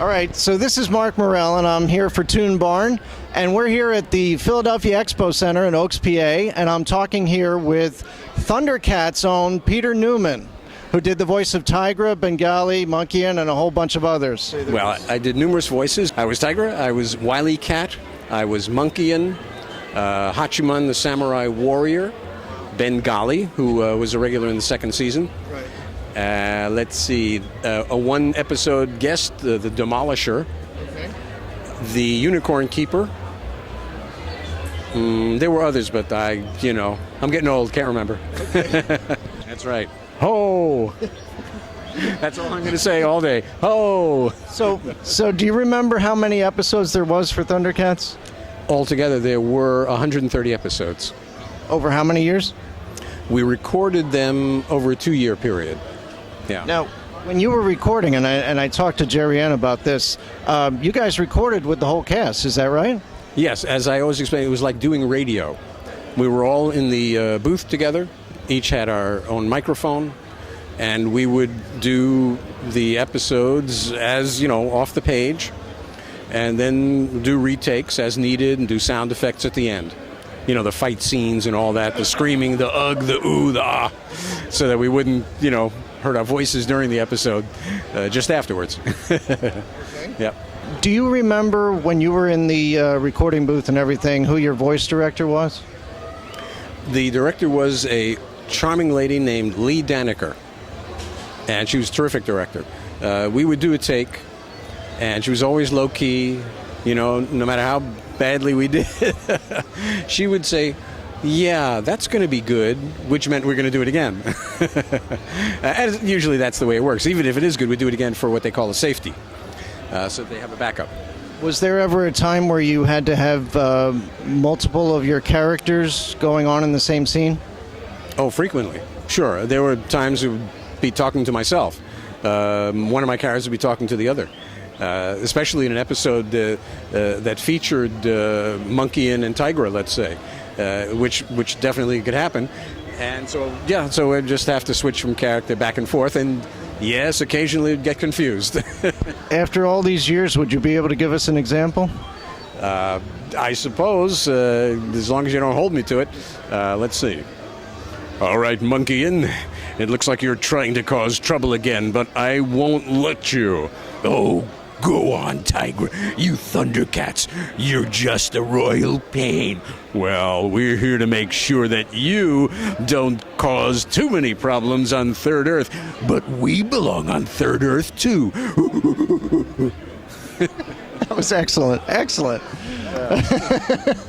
All right, so this is Marc Morrell, and I'm here for ToonBarn, and we're here at the Philadelphia Expo Center in Oaks, PA, and I'm talking here with Thundercats' own Peter Newman, who did the voice of Tygra, Bengali, Monkian, and a whole bunch of others. Well, I did numerous voices. I was Tygra, I was WilyKat, I was Monkian, Hachiman the Samurai Warrior, Bengali, who was a regular in the second season. Right. Let's see, a one-episode guest, the Demolisher, Okay. the Unicorn Keeper. There were others, but I'm getting old, can't remember. That's right. Ho! That's all I'm going to say all day. Ho! So do you remember how many episodes there was for Thundercats? Altogether, there were 130 episodes. Over how many years? We recorded them over a 2-year period. Yeah. Now, when you were recording, and I talked to Jerry Ann about this, you guys recorded with the whole cast, is that right? Yes, as I always explain, it was like doing radio. We were all in the booth together, each had our own microphone, and we would do the episodes as, off the page, and then do retakes as needed and do sound effects at the end. The fight scenes and all that, the screaming, the ugh, the ooh, the ah, so that we wouldn't, hurt our voices during the episode, just afterwards. Okay. Yep. Do you remember when you were in the recording booth and everything, who your voice director was? The director was a charming lady named Dannacher, and she was a terrific director. We would do a take, and she was always low-key, no matter how badly we did. She would say, yeah, that's going to be good, which meant we're going to do it again. And usually that's the way it works. Even if it is good, we do it again for what they call a safety, so they have a backup. Was there ever a time where you had to have multiple of your characters going on in the same scene? Oh, frequently. Sure. There were times I would be talking to myself. One of my characters would be talking to the other. Especially in an episode that featured Monkian and Tygra, let's say, which definitely could happen. And so we just have to switch from character back and forth, and yes, occasionally we'd get confused. After all these years, would you be able to give us an example? I suppose, as long as you don't hold me to it. Let's see. All right, Monkian, it looks like you're trying to cause trouble again, but I won't let you. Oh, go on, Tygra. You Thundercats, you're just a royal pain. Well, we're here to make sure that you don't cause too many problems on Third Earth, but we belong on Third Earth, too. That was excellent. Excellent.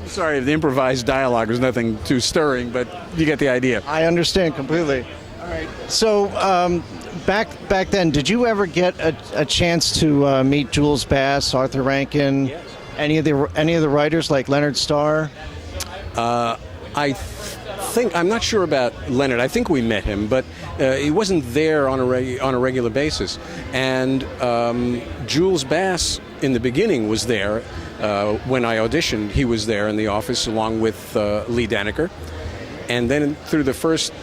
Sorry if the improvised dialogue was nothing too stirring, but you get the idea. I understand completely. All right. So, back then, did you ever get a chance to meet Jules Bass, Arthur Rankin, Yes. any of the writers like Leonard Starr? I'm not sure about Leonard. I think we met him, but he wasn't there on a regular basis. And Jules Bass in the beginning was there when I auditioned. He was there in the office along with Dannacher. And then through the first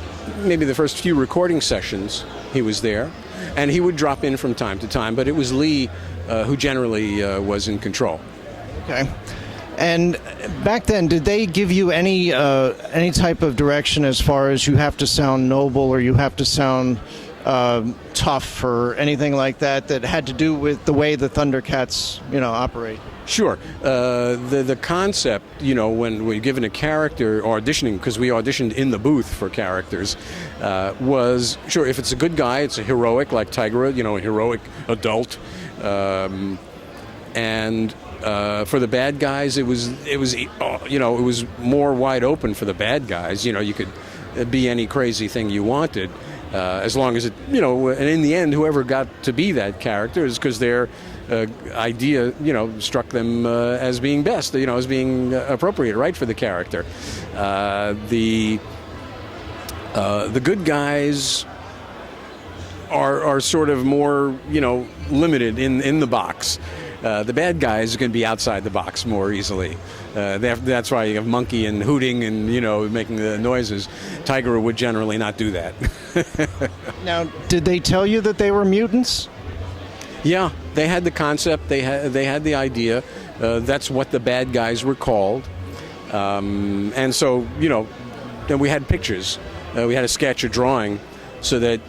few recording sessions, he was there, and he would drop in from time to time. But it was Lee who generally was in control. Okay. And back then, did they give you any type of direction as far as you have to sound noble or you have to sound tough or anything like that had to do with the way the Thundercats, operate? Sure. The concept, when we're given a character auditioning, because we auditioned in the booth for characters, was, sure, if it's a good guy, it's a heroic, like Tygra, a heroic adult. And for the bad guys, it was more wide open for the bad guys. You could be any crazy thing you wanted, as long as it, and in the end, whoever got to be that character is because their idea, struck them as being best, as being appropriate, right, for the character. The good guys are sort of more, limited in the box. The bad guys can be outside the box more easily. That's why you have Monkey and hooting and, making the noises. Tygra would generally not do that. Now, did they tell you that they were mutants? Yeah, they had the concept, they had the idea. That's what the bad guys were called, and so then we had pictures. We had a sketch, a drawing, so that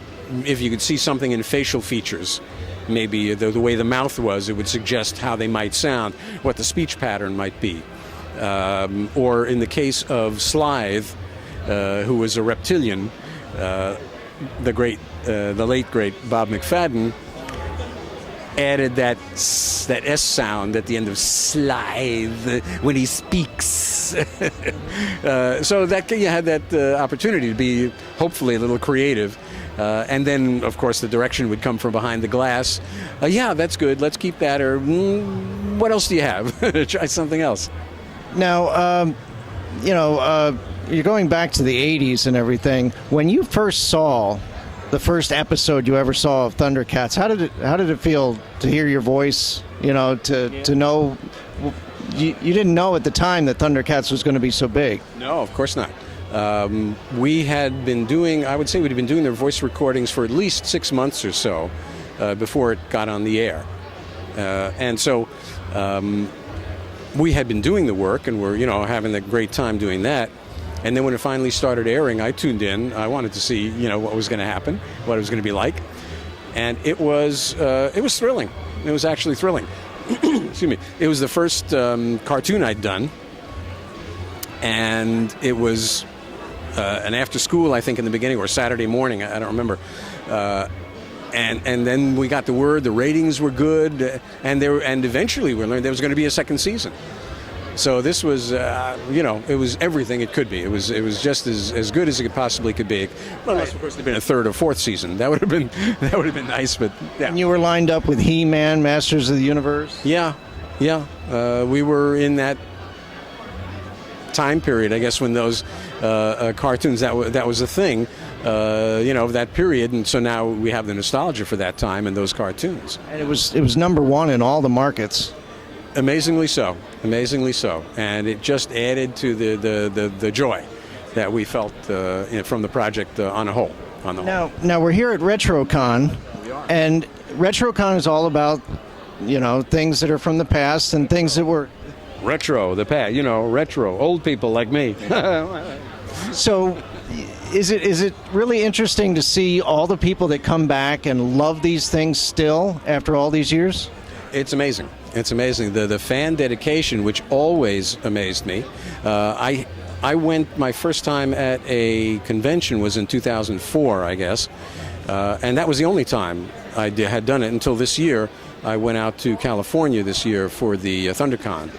if you could see something in facial features, maybe the way the mouth was, it would suggest how they might sound, what the speech pattern might be. Or in the case of Slythe, who was a reptilian, the late great Bob McFadden added that S sound at the end of Slythe when he speaks. So that you had that opportunity to be hopefully a little creative. And then, of course, the direction would come from behind the glass. Yeah, that's good. Let's keep that. Or what else do you have? Try something else. Now, you're going back to the 80s and everything. When you first saw the first episode you ever saw of Thundercats, how did it feel to hear your voice? To know you didn't know at the time that Thundercats was going to be so big. No, of course not. We had been doing, I would say we'd been doing their voice recordings for at least 6 months or so before it got on the air. And so we had been doing the work and were, having a great time doing that. And then when it finally started airing, I tuned in. I wanted to see, what was going to happen, what it was going to be like. And it was thrilling. It was actually thrilling. Excuse me. It was the first cartoon I'd done. And it was an after school, I think, in the beginning, or Saturday morning. I don't remember. And then we got the word the ratings were good, and eventually we learned there was going to be a second season. So this was, it was everything it could be. It was just as good as it possibly could be. Well, unless, of course, there'd been a third or fourth season. That would have been nice. But yeah. And you were lined up with He-Man, Masters of the Universe. Yeah. We were in that time period, I guess, when those cartoons that was a thing. That period, and so now we have the nostalgia for that time and those cartoons. And it was #1 in all the markets. Amazingly so, and it just added to the joy that we felt from the project on the whole. Now we're here at RetroCon, and RetroCon is all about things that are from the past and things that were retro, the past. Retro, old people like me. So, is it really interesting to see all the people that come back and love these things still after all these years? It's amazing. It's amazing. The fan dedication, which always amazed me. I went, my first time at a convention was in 2004, I guess. And that was the only time I had done it until this year. I went out to California this year for the ThunderCon.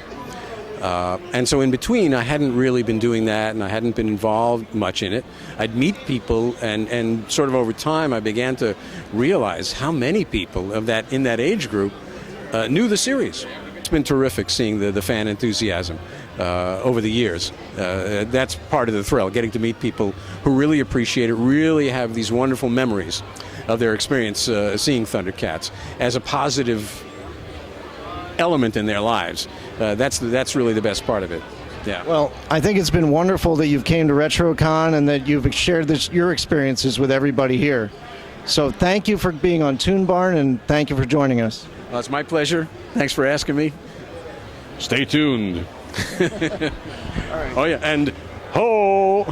And so in between, I hadn't really been doing that, and I hadn't been involved much in it. I'd meet people, and sort of over time, I began to realize how many people in that age group knew the series. It's been terrific seeing the fan enthusiasm over the years. That's part of the thrill, getting to meet people who really appreciate it, really have these wonderful memories of their experience seeing Thundercats as a positive element in their lives. That's really the best part of it. Yeah. Well, I think it's been wonderful that you've came to RetroCon and that you've shared your experiences with everybody here. So thank you for being on ToonBarn, and thank you for joining us. Well, it's my pleasure. Thanks for asking me. Stay tuned. All right. Oh yeah, and ho!